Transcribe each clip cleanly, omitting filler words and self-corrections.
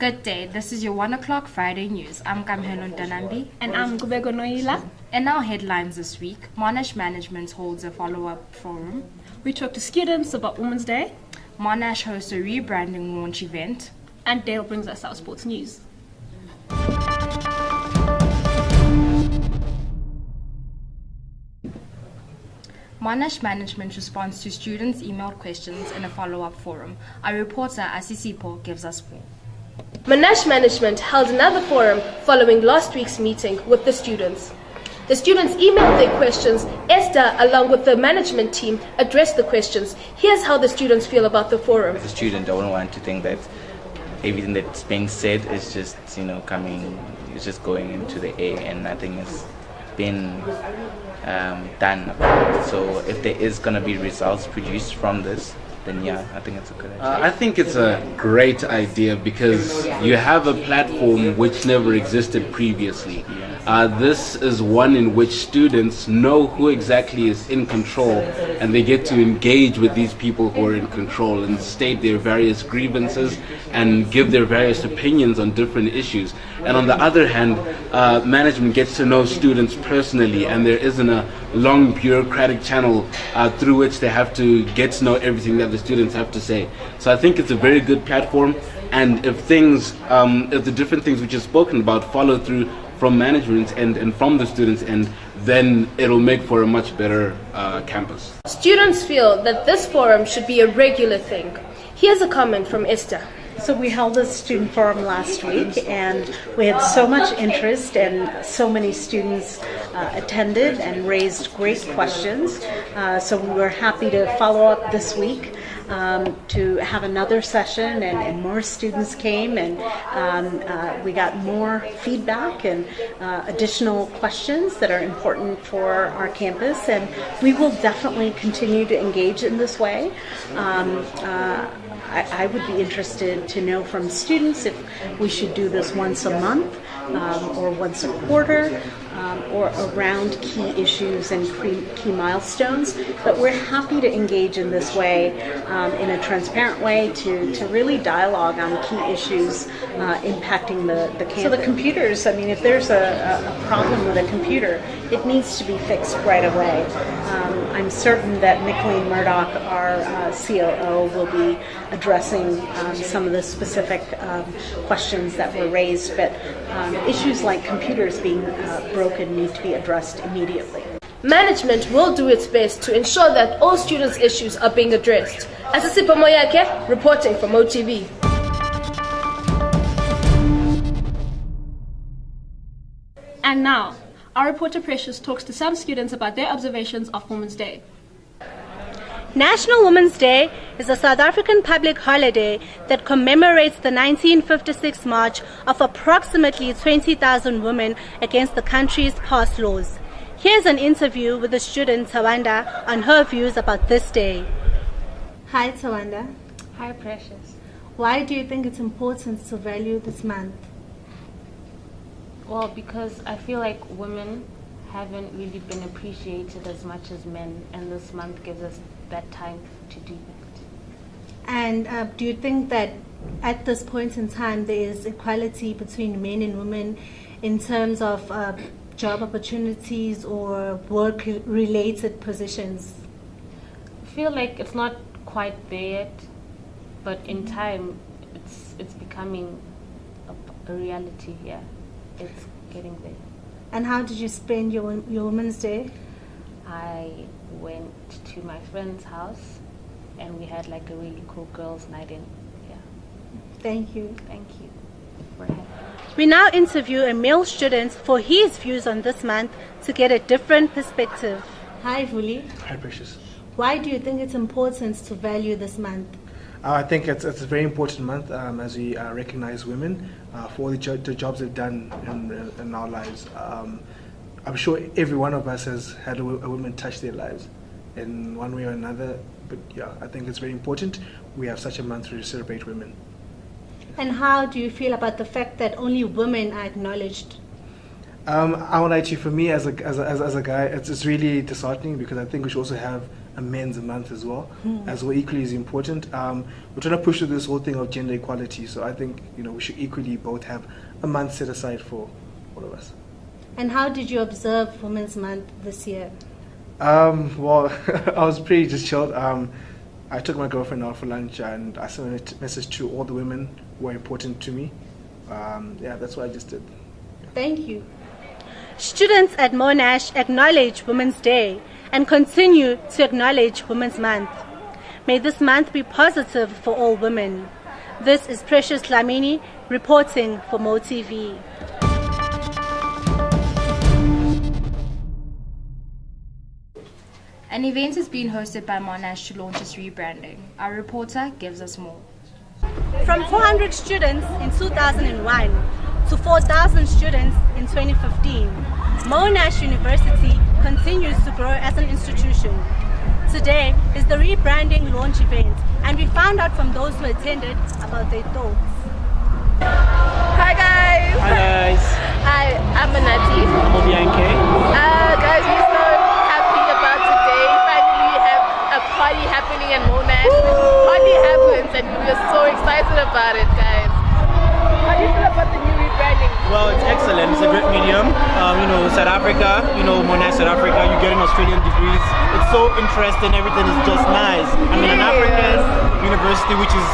Good day, this is your 1 o'clock Friday news. I'm Kamhelo Danambi. And I'm Gubego Noila. In our headlines this week, Monash Management holds a follow-up forum. We talk to students about Women's Day. Monash hosts a rebranding launch event. And Dale brings us our sports news. Monash Management responds to students' emailed questions in a follow-up forum. Our reporter Asisipo gives us more. Monash Management held another forum following last week's meeting with the students. The students emailed their questions. Esther, along with the management team, addressed the questions. Here's how the students feel about the forum. As a student, I wouldn't want to think that everything that's being said is just, it's just going into the air and nothing has been done about it. So if there is going to be results produced from this, then yeah, I think it's a good idea. I think it's a great idea because you have a platform which never existed previously. This is one in which students know who exactly is in control, and they get to engage with these people who are in control and state their various grievances and give their various opinions on different issues. And on the other hand, management gets to know students personally, and there isn't a long bureaucratic channel through which they have to get to know everything that the students have to say. So I think it's a very good platform, and if the different things which are spoken about follow through from management and from the students, and then it'll make for a much better campus. Students feel that this forum should be a regular thing. Here's a comment from Esther. So we held a student forum last week, and we had so much interest, and so many students attended and raised great questions. So we were happy to follow up this week to have another session, and more students came, and we got more feedback and additional questions that are important for our campus, and we will definitely continue to engage in this way. I would be interested to know from students if we should do this once a month or once a quarter or around key issues and key milestones. But we're happy to engage in this way, in a transparent way, to really dialogue on key issues impacting the campus. So the computers, if there's a problem with a computer, it needs to be fixed right away. I'm certain that Nicolene Murdoch, our COO, will be addressing some of the specific questions that were raised, but issues like computers being broken need to be addressed immediately. Management will do its best to ensure that all students' issues are being addressed. Asisipo Moyake, reporting from OTV. And now, our reporter Precious talks to some students about their observations of Women's Day. National Women's Day is a South African public holiday that commemorates the 1956 march of approximately 20,000 women against the country's past laws. Here's an interview with the student Tawanda on her views about this day. Hi Tawanda. Hi Precious. Why do you think it's important to value this month? Well, because I feel like women haven't really been appreciated as much as men, and this month gives us that time to do that. And do you think that at this point in time there is equality between men and women in terms of job opportunities or work-related positions? I feel like it's not quite there yet, but in time it's becoming a reality. Yeah, it's getting there. And how did you spend your Women's Day? I went to my friend's house and we had like a really cool girls' night in. Yeah. Thank you. Thank you for having me. We now interview a male student for his views on this month to get a different perspective. Hi Vuli. Hi Precious. Why do you think it's important to value this month? I think it's a very important month as we recognize women for all the jobs they've done in our lives. I'm sure every one of us has had a woman touch their lives in one way or another. But yeah, I think it's very important we have such a month to celebrate women. And how do you feel about the fact that only women are acknowledged? I want to actually, for me as a guy, it's really disheartening because I think we should also have a men's month as well, as well equally as important. We're trying to push through this whole thing of gender equality, so I think we should equally both have a month set aside for all of us. And how did you observe Women's Month this year? Well, I was pretty just chilled. I took my girlfriend out for lunch and I sent a message to all the women who are important to me. Yeah, that's what I just did. Thank you. Students at Monash acknowledge Women's Day and continue to acknowledge Women's Month. May this month be positive for all women. This is Precious Dlamini reporting for MoTV. An event is being hosted by Monash to launch its rebranding. Our reporter gives us more. From 400 students in 2001 to 4,000 students in 2015, Monash University continues to grow as an institution. Today is the rebranding launch event, and we found out from those who attended about their thoughts. Hi guys! Hi guys! Hi, I'm Manati. I'm Obianke. Guys, we're so happy about today. Finally, we have a party happening in Monash. Party happens and we're so excited about it, guys. How do you feel about the new rebranding? Well, it's excellent. It's a great medium. South Africa, Monash, South Africa, you get an Australian degrees. It's so interesting. Everything is just nice. An African university, which is,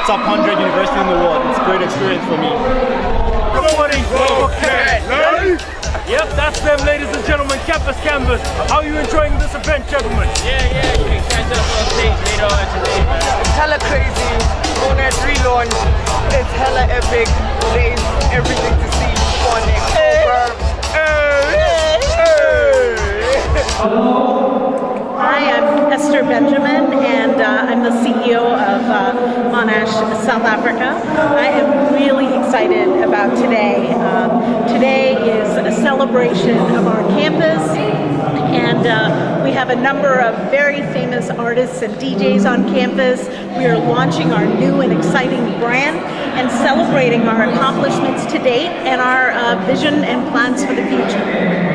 top 100 university in the world. It's a great experience for me. Everybody, okay. Yep, that's them, ladies and gentlemen. Campus Canvas. How are you enjoying this event, gentlemen? Yeah, you can catch us on stage later on today, man. It's hella crazy. Monash relaunch. It's hella epic. There's everything to see on October. Hi, I'm Esther Benjamin, and I'm the CEO of Monash South Africa. I am really excited about today. Today is a celebration of our campus, and we have a number of very famous artists and DJs on campus. We are launching our new and exciting brand and celebrating our accomplishments to date and our vision and plans for the future.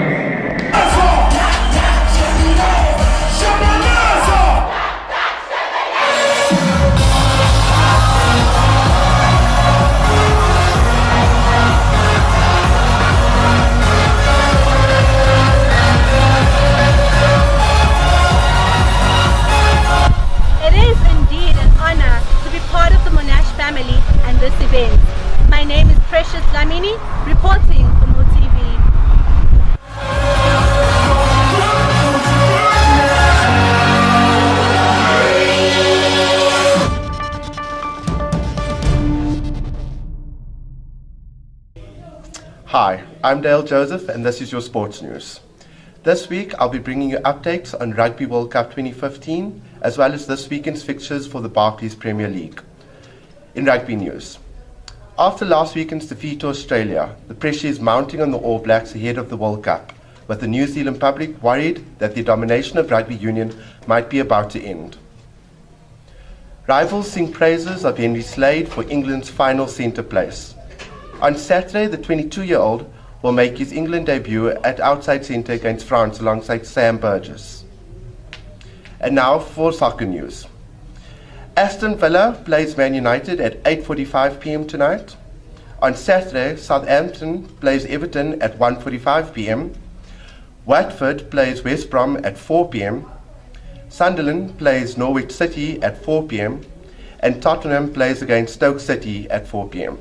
Event. My name is Precious Dlamini, reporting for MoTV. Hi, I'm Dale Joseph and this is your sports news. This week I'll be bringing you updates on Rugby World Cup 2015 as well as this weekend's fixtures for the Barclays Premier League. In rugby news, after last weekend's defeat to Australia, the pressure is mounting on the All Blacks ahead of the World Cup, with the New Zealand public worried that the domination of rugby union might be about to end. Rivals sing praises of Henry Slade for England's final centre place. On Saturday, the 22-year-old will make his England debut at outside centre against France alongside Sam Burgess. And now for soccer news. Aston Villa plays Man United at 8:45 p.m. tonight. On Saturday, Southampton plays Everton at 1:45 p.m. Watford plays West Brom at 4 p.m. Sunderland plays Norwich City at 4 p.m. and Tottenham plays against Stoke City at 4 p.m.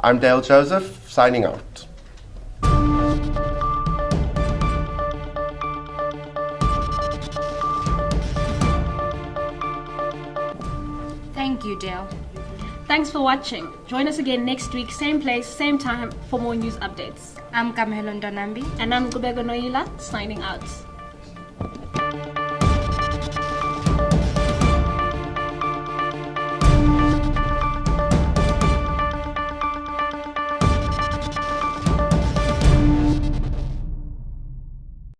I'm Dale Joseph, signing out. Thank you, Dale. Thanks for watching. Join us again next week, same place, same time, for more news updates. I'm Kamelo Ndonambi. And I'm Gubego Noila, signing out.